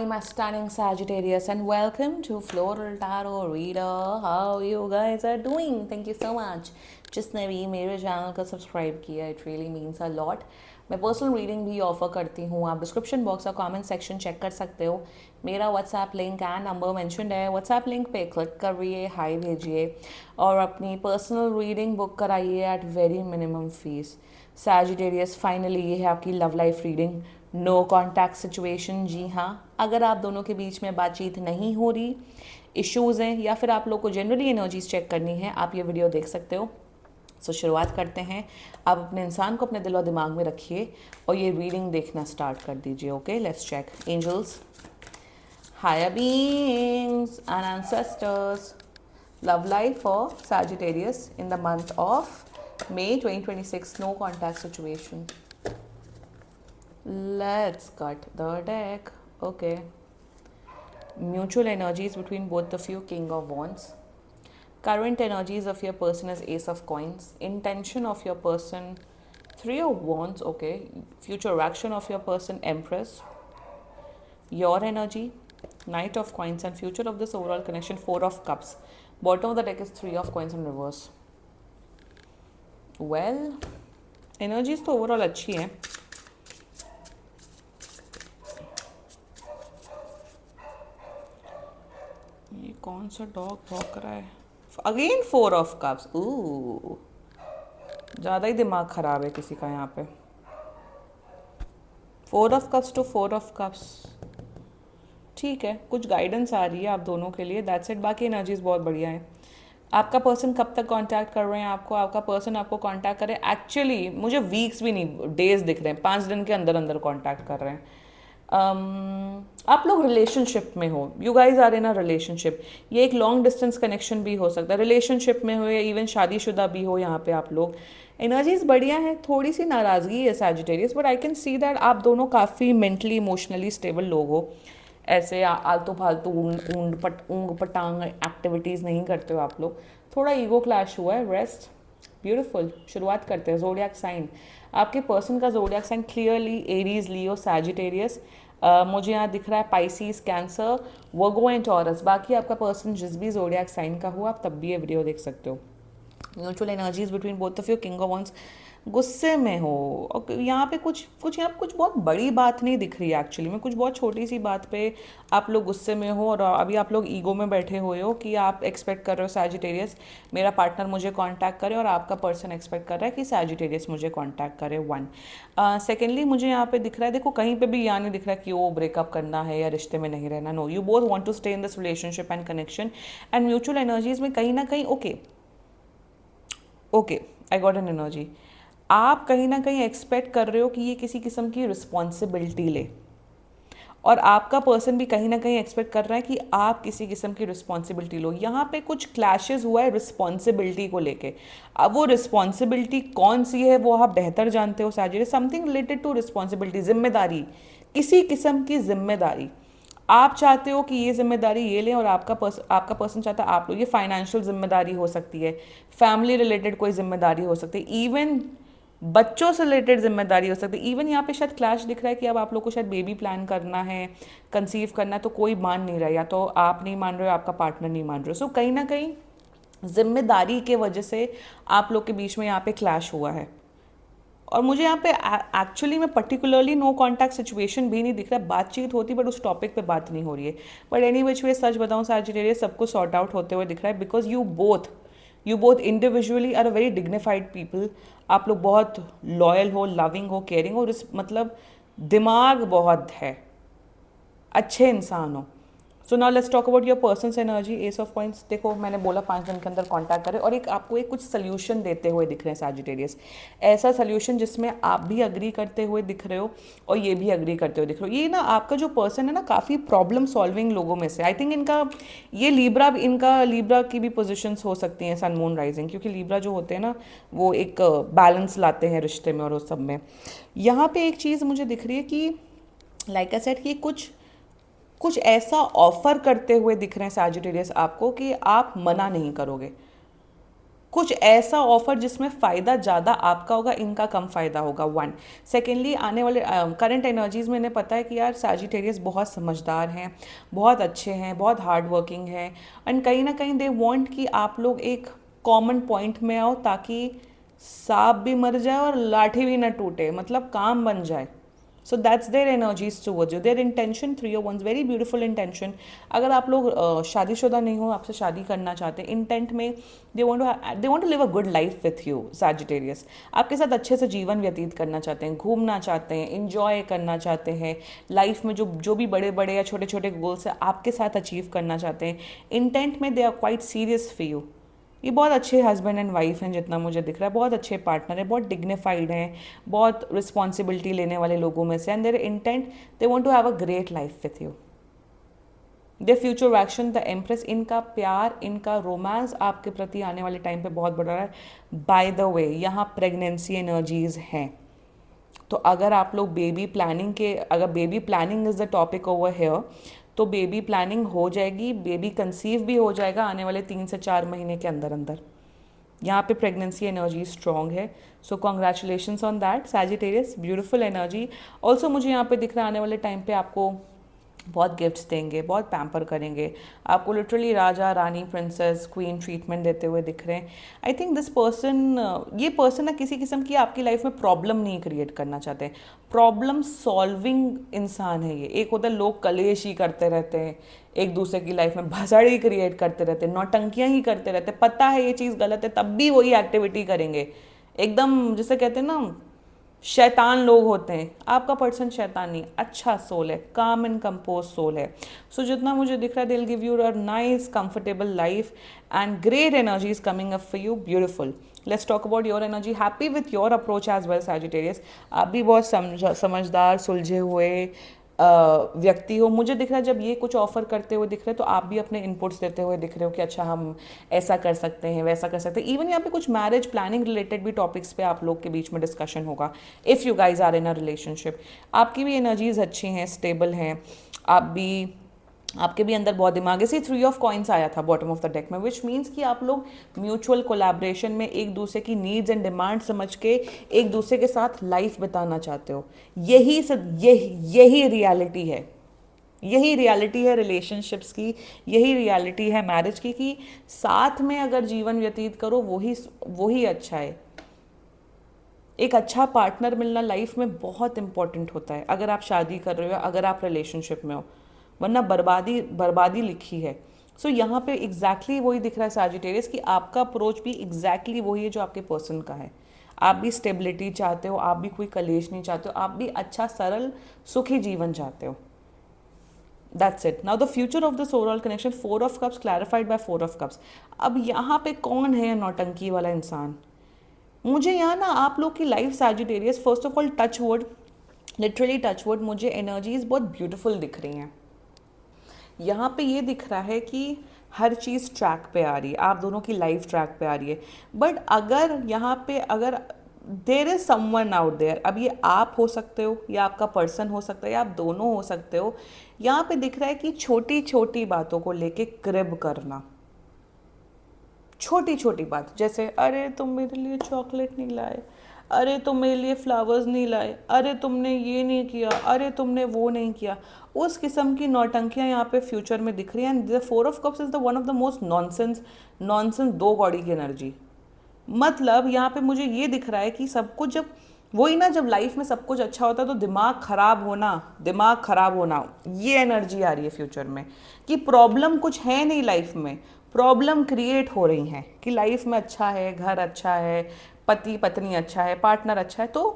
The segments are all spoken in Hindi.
Hi, my stunning Sagittarius, and welcome to Floral Tarot Reader. How you guys are doing? Thank you so much. जिसने भी मेरे चैनल को सब्सक्राइब किया, it really means a lot. मैं पर्सनल रीडिंग भी ऑफर करती हूँ. आप डिस्क्रिप्शन बॉक्स और कमेंट सेक्शन चेक कर सकते हो. मेरा WhatsApp link and number mentioned है. व्हाट्सएप लिंक पे क्लिक करिए, हाई भेजिए और अपनी पर्सनल रीडिंग बुक कराइए at very minimum fee. Sagittarius, finally ये है आपकी love life reading. No contact situation. जी हाँ, अगर आप दोनों के बीच में बातचीत नहीं हो रही, इश्यूज़ हैं या फिर आप लोग को जनरली एनर्जीज चेक करनी है, आप ये वीडियो देख सकते हो. सो शुरुआत करते हैं. आप अपने इंसान को अपने दिल और दिमाग में रखिए और ये रीडिंग देखना स्टार्ट कर दीजिए. Okay, let's check. Angels, higher beings and ancestors, love life for Sagittarius in the month of May 2026. No contact situation. Let's cut the deck. Okay. Mutual energies between both of you, King of Wands. Current energies of your person is Ace of Coins. Intention of your person, Three of Wands. Okay. Future action of your person, Empress. Your energy, Knight of Coins, and future of this overall connection, Four of Cups. Bottom of the deck is Three of Coins in reverse. Well, energies तो ओवरऑल अच्छी हैं. ये कौन सा डॉग भौंक रहा है? Again four of cups. ज़्यादा ही दिमाग खराब है किसी का यहाँ पे. Four of cups to four of cups. ठीक है, कुछ गाइडेंस आ रही है आप दोनों के लिए. That's it. बाकी एनर्जीज बहुत बढ़िया है. आपका पर्सन कब तक कांटेक्ट कर रहे हैं आपको? आपका पर्सन आपको कांटेक्ट करे, एक्चुअली मुझे वीक्स भी नहीं, डेज दिख रहे हैं. 5 दिन के अंदर अंदर कांटेक्ट कर रहे हैं. आप लोग रिलेशनशिप में हो. You guys are in a relationship. ये एक लॉन्ग डिस्टेंस कनेक्शन भी हो सकता है. रिलेशनशिप में हो या इवन शादीशुदा भी हो. यहाँ पे आप लोग एनर्जीज बढ़िया है. थोड़ी सी नाराज़गी है Sagittarius, but I can see that आप दोनों काफ़ी मेंटली इमोशनली स्टेबल लोग हो. ऐसे आलतू फालतू ऊंग पटांग एक्टिविटीज़ नहीं करते हो आप लोग. थोड़ा ईगो क्लैश हुआ है. रेस्ट. ब्यूटीफुल. शुरुआत करते हैं. Zodiac sign. आपके पर्सन का zodiac sign clearly Aries, Leo, Sagittarius. मुझे यहाँ दिख रहा है Pisces, Cancer, Virgo and Taurus. बाकी आपका पर्सन जिस भी जोडियाक साइन का हो, आप तब भी ये वीडियो देख सकते हो. Mutual energies between both of you, king of wands. गुस्से में हो और यहाँ पे कुछ यहाँ पे कुछ बहुत बड़ी बात नहीं दिख रही है एक्चुअली में. कुछ बहुत छोटी सी बात पे आप लोग गुस्से में हो और अभी आप लोग ईगो में बैठे हुए हो कि आप एक्सपेक्ट कर रहे हो सैजिटेरियस मेरा पार्टनर मुझे कांटेक्ट करे और आपका पर्सन एक्सपेक्ट कर रहा है कि सैजिटेरियस मुझे कांटेक्ट करे. वन. सेकेंडली मुझे यहाँ पे दिख रहा है, देखो कहीं पे भी यहाँ नहीं दिख रहा कि वो ब्रेकअप करना है या रिश्ते में नहीं रहना. No, you both want to stay in this relationship and connection. And mutual energies में कहीं ना कहीं okay, I got an energy. आप कहीं ना कहीं एक्सपेक्ट कर रहे हो कि ये किसी किस्म की रिस्पॉन्सिबिलिटी ले, और आपका पर्सन भी कहीं ना कहीं एक्सपेक्ट कर रहा है कि आप किसी किस्म की रिस्पॉन्सिबिलिटी लो. यहाँ पे कुछ क्लैशेस हुआ है रिस्पॉन्सिबिलिटी को लेके. अब वो रिस्पॉन्सिबिलिटी कौन सी है वो आप बेहतर जानते हो Sagittarius. Something related to responsibility, जिम्मेदारी, किसी किस्म की जिम्मेदारी. आप चाहते हो कि ये जिम्मेदारी ये लें और आपका पर्सन चाहता है आप लो. ये फाइनेंशियल जिम्मेदारी हो सकती है, फैमिली रिलेटेड कोई जिम्मेदारी हो सकती है, इवन बच्चों से रिलेटेड जिम्मेदारी हो सकती है. इवन यहाँ पे शायद क्लैश दिख रहा है कि अब आप लोग को शायद बेबी प्लान करना है, कंसीव करना है, तो कोई मान नहीं रहा, या तो आप नहीं मान रहे हो, आपका पार्टनर नहीं मान रहे हो. सो कहीं ना कहीं जिम्मेदारी के वजह से आप लोग के बीच में यहाँ पे क्लैश हुआ है. और मुझे यहाँ पे एक्चुअली में पर्टिकुलरली नो कॉन्टैक्ट सिचुएशन भी नहीं दिख रहा. बातचीत होती बट उस टॉपिक पे बात नहीं हो रही है. बट एनी विच वे सच बताऊँ सैजिटेरियस, सब कुछ सॉर्ट आउट होते हुए दिख रहा है. Because you both individually are a very dignified people. आप लोग बहुत लॉयल हो, लविंग हो, केयरिंग हो, और मतलब दिमाग बहुत है, अच्छे इंसान हो. So now let's talk about your persons energy. S of points. देखो मैंने बोला 5 दिन के अंदर कांटेक्ट करें, और आपको कुछ सोल्यूशन देते हुए दिख रहे हैं सैजिटेरियस. ऐसा सोल्यूशन जिसमें आप भी अग्री करते हुए दिख रहे हो और ये भी अग्री करते हुए दिख रहे हो. ये ना आपका जो पर्सन है ना, काफ़ी प्रॉब्लम सॉल्विंग लोगों में से. आई थिंक ये लीब्रा की भी पोजिशंस हो सकती हैं, सन मून राइजिंग, क्योंकि लीब्रा जो होते हैं ना वो एक बैलेंस लाते हैं रिश्ते में और उस सब में. यहाँ पे एक चीज़ मुझे दिख रही है कि लाइक आई सेड कि कुछ ऐसा ऑफर करते हुए दिख रहे हैं सैजिटेरियस आपको कि आप मना नहीं करोगे. कुछ ऐसा ऑफर जिसमें फ़ायदा ज़्यादा आपका होगा, इनका कम फ़ायदा होगा, वन। सेकेंडली, आने वाले करंट एनर्जीज में इन्हें पता है कि यार सैजिटेरियस बहुत समझदार हैं, बहुत अच्छे हैं, बहुत हार्ड वर्किंग हैं, एंड कहीं ना कहीं दे वांट कि आप लोग एक कॉमन पॉइंट में आओ, ताकि सांप भी मर जाए और लाठी भी ना टूटे, मतलब काम बन जाए। So that's their energies towards you, there intention, 3 of Wands, very beautiful intention. अगर आप लोग शादीशुदा नहीं हो, आपसे शादी करना चाहते हैं, इंटेंट में they want to live a good life with you Sagittarius. आपके साथ अच्छे से जीवन व्यतीत करना चाहते हैं, घूमना चाहते हैं, इंजॉय करना चाहते हैं, लाइफ में जो जो भी बड़े बड़े या छोटे छोटे गोल्स हैं आपके साथ अचीव करना चाहते हैं। इंटेंट में they are quite serious for you. ये बहुत अच्छे हस्बैंड एंड वाइफ हैं जितना मुझे दिख रहा है, बहुत अच्छे पार्टनर हैं, बहुत डिग्निफाइड हैं, बहुत रिस्पॉन्सिबिलिटी लेने वाले लोगों में से, and their intent, they want to have a great life with you. Their future action, the empress, इनका प्यार, इनका रोमांस आपके प्रति आने वाले टाइम पे बहुत बढ़ रहा है। बाय द वे, यहाँ प्रेगनेंसी एनर्जीज हैं, तो अगर आप लोग बेबी प्लानिंग के, अगर baby planning is the topic over here, तो बेबी प्लानिंग हो जाएगी, बेबी कंसीव भी हो जाएगा आने वाले 3 से 4 महीने के अंदर अंदर। यहाँ पे प्रेगनेंसी एनर्जी स्ट्रॉन्ग है, सो congratulations on that Sagittarius, beautiful energy. Also मुझे यहाँ पे दिख रहा है आने वाले टाइम पे आपको बहुत गिफ्ट्स देंगे, बहुत पैम्पर करेंगे, आपको literally Raja Rani princess queen treatment देते हुए दिख रहे हैं। आई थिंक दिस पर्सन, ये पर्सन ना किसी किस्म की आपकी लाइफ में प्रॉब्लम नहीं क्रिएट करना चाहते, प्रॉब्लम सॉल्विंग इंसान है ये। एक होता है लोग कलेश ही करते रहते हैं, एक दूसरे की लाइफ में भसड़ ही क्रिएट करते रहते हैं, नौटंकियाँ ही करते रहते हैं, पता है ये चीज़ गलत है तब भी वही एक्टिविटी करेंगे, एकदम जिसे कहते हैं ना शैतान लोग होते हैं। आपका पर्सन शैतान नहीं, अच्छा सोल है, काम एंड कंपोज सोल है। सो जितना मुझे दिख रहा है, they'll give you a nice comfortable life and great energy is coming up for you, beautiful. Let's talk about your energy, happy with your approach as well Sagittarius. आप भी बहुत समझदार, सुलझे हुए व्यक्ति हो। मुझे दिख रहा है जब ये कुछ ऑफर करते हुए दिख रहे हैं तो आप भी अपने इनपुट्स देते हुए दिख रहे हो कि अच्छा हम ऐसा कर सकते हैं, वैसा कर सकते हैं। इवन यहाँ पे कुछ मैरिज प्लानिंग रिलेटेड भी टॉपिक्स पे आप लोग के बीच में डिस्कशन होगा, if you guys are in a relationship. आपकी भी एनर्जीज अच्छी हैं, स्टेबल हैं, आप भी, आपके भी अंदर बहुत दिमाग है। 3 of Coins आया था बॉटम ऑफ द डेक में, विच मीन्स कि आप लोग म्यूचुअल कोलैबोरेशन में एक दूसरे की नीड्स एंड डिमांड समझ के एक दूसरे के साथ लाइफ बिताना चाहते हो। यही रियलिटी है, यही रियलिटी है रिलेशनशिप्स की, यही रियलिटी है मैरिज की, कि साथ में अगर जीवन व्यतीत करो वही अच्छा है। एक अच्छा पार्टनर मिलना लाइफ में बहुत इंपॉर्टेंट होता है, अगर आप शादी कर रहे हो, अगर आप रिलेशनशिप में हो, वरना बर्बादी बर्बादी लिखी है। सो यहाँ पे एग्जैक्टली वही दिख रहा है सैजिटेरियस, कि आपका अप्रोच भी एग्जैक्टली वही है जो आपके पर्सन का है। आप भी स्टेबिलिटी चाहते हो, आप भी कोई कलेश नहीं चाहते हो, आप भी अच्छा सरल सुखी जीवन चाहते हो। That's it. Now the future of this overall connection, 4 of Cups clarified by 4 of Cups। अब यहाँ पे कौन है नौटंकी वाला इंसान? मुझे यहाँ ना आप लोग की life Sagittarius, first of all touch wood, literally touch wood, मुझे एनर्जीज बहुत ब्यूटीफुल दिख रही हैं। यहाँ पे ये दिख रहा है कि हर चीज़ ट्रैक पे आ रही है, आप दोनों की लाइफ ट्रैक पे आ रही है। बट अगर यहाँ पे अगर there is someone out there, अब ये आप हो सकते हो या आपका पर्सन हो सकता है या आप दोनों हो सकते हो, यहाँ पे दिख रहा है कि छोटी छोटी बातों को लेके क्रिब करना। छोटी छोटी बात, जैसे अरे तुम मेरे लिए चॉकलेट नहीं लाए, अरे तुम मेरे लिए फ्लावर्स नहीं लाए, अरे तुमने ये नहीं किया, अरे तुमने वो नहीं किया, उस किस्म की नौटंकियाँ यहाँ पे फ्यूचर में दिख रही हैं। And the 4 of Cups is the one of the most nonsense दो कौड़ी की एनर्जी। मतलब यहाँ पे मुझे ये दिख रहा है कि सब कुछ जब, वही ना, जब लाइफ में सब कुछ अच्छा होता है तो दिमाग खराब होना, ये एनर्जी आ रही है फ्यूचर में, कि प्रॉब्लम कुछ है नहीं लाइफ में, प्रॉब्लम क्रिएट हो रही हैं कि लाइफ में अच्छा है, घर अच्छा है, पति पत्नी अच्छा है, पार्टनर अच्छा है, तो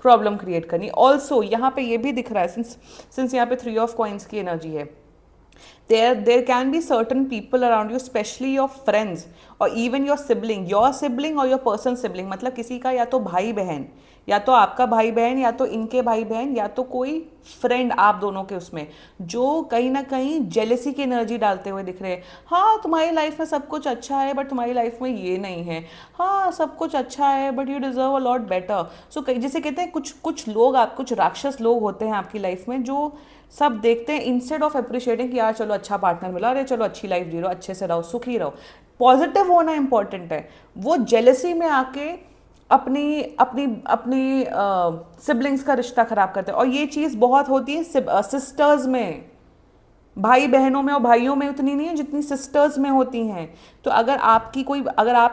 प्रॉब्लम क्रिएट करनी। ऑल्सो यहाँ पे ये भी दिख रहा है, सिंस यहाँ पे 3 of Coins की एनर्जी है, there can be certain people around you, especially your friends or even your sibling or your person's sibling, मतलब किसी का या तो भाई बहन, या तो आपका भाई बहन, या तो इनके भाई बहन, या तो कोई फ्रेंड आप दोनों के उसमें, जो कहीं ना कहीं जेलेसी की एनर्जी डालते हुए दिख रहे हैं। हाँ तुम्हारी लाइफ में सब कुछ अच्छा है बट तुम्हारी लाइफ में ये नहीं है, हाँ सब कुछ अच्छा है but you deserve a lot better. So कई, जैसे कहते हैं कुछ लोग, आप कुछ राक्षस लोग होते हैं आपकी लाइफ में, जो सब देखते हैं इंस्टेड ऑफ अप्रिशिएटिंग कि यार चलो अच्छा पार्टनर मिला, अरे चलो अच्छी लाइफ जी रहो, अच्छे से रहो, सुखी रहो, पॉजिटिव होना इंपॉर्टेंट है। वो जेलसी में आके अपनी अपनी अपनी सिबलिंग्स का रिश्ता खराब करते हैं, और ये चीज़ बहुत होती है सिस्टर्स में, भाई बहनों में और भाइयों में उतनी नहीं है जितनी सिस्टर्स में होती हैं। तो अगर आप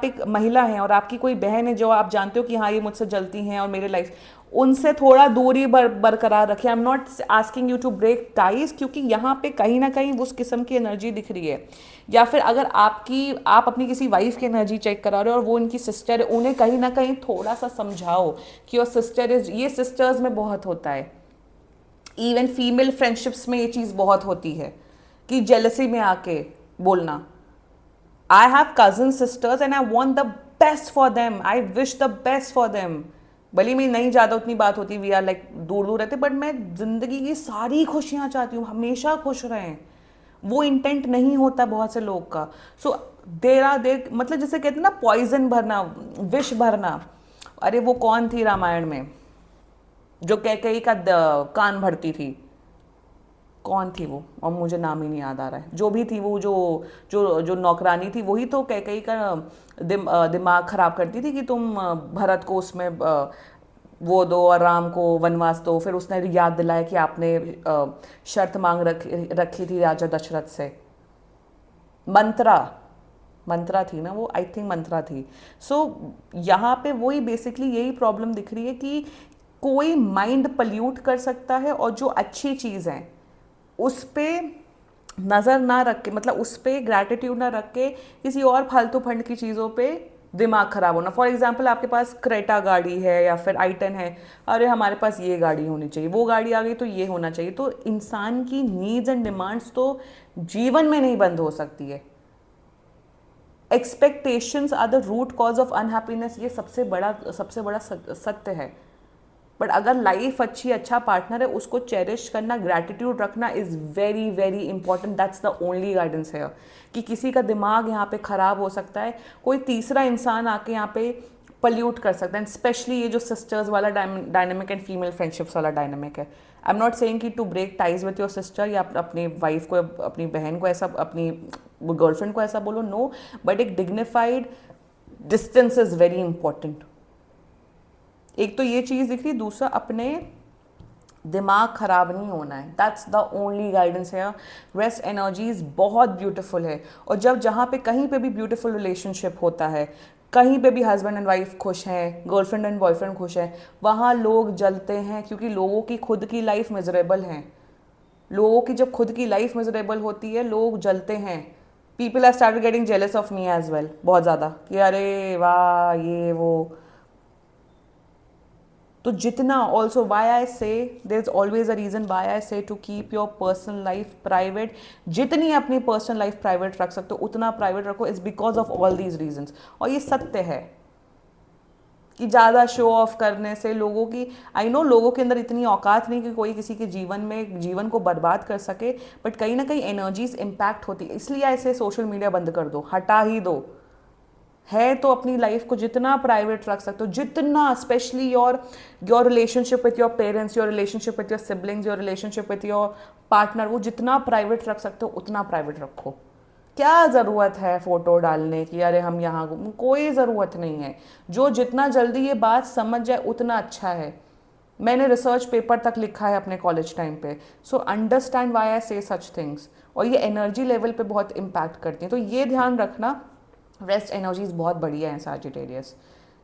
एक महिला हैं और आपकी कोई बहन है जो आप जानते हो कि हाँ ये मुझसे जलती हैं और मेरे लाइफ, उनसे थोड़ा दूरी बरकरार रखें। I am not asking you to break ties, क्योंकि यहाँ पे कहीं ना कहीं उस किस्म की एनर्जी दिख रही है। या फिर अगर आप अपनी किसी वाइफ की एनर्जी चेक करा रहे हो और वो उनकी सिस्टर है, उन्हें कहीं ना कहीं थोड़ा सा समझाओ कि योर सिस्टर इज, ये सिस्टर्स में बहुत होता है, इवन फीमेल फ्रेंडशिप्स में ये चीज़ बहुत होती है कि जेलसी में आके बोलना। I have cousin sisters and I want the best for them, I wish the best for them. भले में नहीं ज़्यादा उतनी बात होती, वी आर लाइक दूर दूर रहते, बट मैं ज़िंदगी की सारी खुशियाँ चाहती हूँ, हमेशा खुश रहें। वो इंटेंट नहीं होता बहुत से लोग का। सो देर मतलब जैसे कहते हैं ना पॉइजन भरना, विष भरना। अरे वो कौन थी रामायण में जो कैकेयी का कान भरती थी, कौन थी वो, और मुझे नाम ही नहीं याद आ रहा है। जो भी थी वो, जो जो जो नौकरानी थी, वही तो कैकेयी का दिमाग खराब करती थी कि तुम भरत को उसमें वो दो और राम को वनवास दो। फिर उसने याद दिलाया कि आपने शर्त मांग रखी थी राजा दशरथ से। मंत्रा थी ना वो, आई थिंक मंत्रा थी। सो यहाँ पे वही बेसिकली यही प्रॉब्लम दिख रही है कि कोई माइंड पल्यूट कर सकता है, और जो अच्छी चीज़ है उस पर नज़र ना रख के, मतलब उस पर ग्रैटिट्यूड ना रख के किसी और फालतू फंड की चीज़ों पे दिमाग खराब होना। फॉर एग्जांपल आपके पास क्रेटा गाड़ी है या फिर i10 है, अरे हमारे पास ये गाड़ी होनी चाहिए, वो गाड़ी आ गई तो ये होना चाहिए। तो इंसान की नीड्स एंड डिमांड्स तो जीवन में नहीं बंद हो सकती है। Expectations are the root cause of unhappiness, ये सबसे बड़ा सत्य है। बट अगर लाइफ अच्छा पार्टनर है, उसको चेरिश करना, ग्रैटिट्यूड रखना is very very important. That's the only guidance है कि किसी का दिमाग यहाँ पे ख़राब हो सकता है, कोई तीसरा इंसान आके यहाँ पे पल्यूट कर सकता है। स्पेशली ये जो सिस्टर्स वाला डायनेमिक एंड फीमेल फ्रेंडशिप्स वाला डायनेमिक है। आई एम नॉट सेइंग कि to break ties with your sister, या अपनी वाइफ को, अपनी बहन को ऐसा, अपनी गर्लफ्रेंड को ऐसा बोलो, नो, बट एक dignified distance is very important. एक तो ये चीज़ दिख रही, दूसरा अपने दिमाग खराब नहीं होना है। दैट्स द ओनली गाइडेंस है। रेस्ट एनर्जीज बहुत ब्यूटीफुल है, और जहाँ पे कहीं पे भी ब्यूटीफुल रिलेशनशिप होता है, कहीं पे भी हस्बैंड एंड वाइफ खुश हैं, गर्लफ्रेंड एंड बॉयफ्रेंड खुश हैं, वहाँ लोग जलते हैं, क्योंकि लोगों की खुद की लाइफ मिजरेबल है। लोगों की जब खुद की लाइफ मिजरेबल होती है, लोग जलते हैं। People are started getting jealous of me as well, बहुत ज़्यादा, कि अरे वाह ये वो। तो जितना, also why I say there is always a reason why I say to keep your personal life private. जितनी अपनी पर्सनल लाइफ प्राइवेट रख सकते हो उतना प्राइवेट रखो, is because of all these reasons. और ये सत्य है कि ज़्यादा शो ऑफ करने से लोगों की, आई नो लोगों के अंदर इतनी औकात नहीं कि कोई किसी के जीवन को बर्बाद कर सके, बट कहीं ना कहीं एनर्जीज इम्पैक्ट होती है। इसलिए ऐसे सोशल मीडिया बंद कर दो, हटा ही दो। है तो अपनी लाइफ को जितना प्राइवेट रख सकते हो, जितना, specially your relationship with your parents, your relationship with your siblings, your relationship with your partner, वो जितना प्राइवेट रख सकते हो उतना प्राइवेट रखो। क्या ज़रूरत है फ़ोटो डालने की, अरे हम यहाँ, कोई ज़रूरत नहीं है। जो जितना जल्दी ये बात समझ जाए उतना अच्छा है। मैंने रिसर्च पेपर तक लिखा है अपने कॉलेज टाइम पे। सो अंडरस्टैंड वाई आई से सच थिंग्स, और ये एनर्जी लेवल पे बहुत इम्पैक्ट करती हैं। तो ये ध्यान रखना, रेस्ट एनर्जीज बहुत बढ़िया है सैजिटेरियस।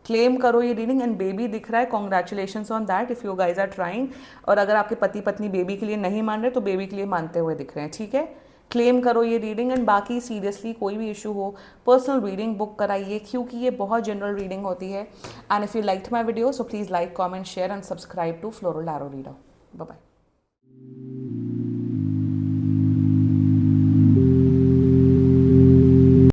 क्लेम करो ये रीडिंग, एंड बेबी दिख रहा है, congratulations on that if you guys are trying. और अगर आपके पति पत्नी बेबी के लिए नहीं मान रहे तो बेबी के लिए मानते हुए दिख रहे हैं, ठीक है। क्लेम करो ये रीडिंग, एंड बाकी सीरियसली कोई भी इशू हो, पर्सनल रीडिंग बुक कराइए, क्योंकि ये बहुत जनरल रीडिंग होती है। And if you liked my video so please like, comment, share and subscribe to floral tarot reader. Bye bye.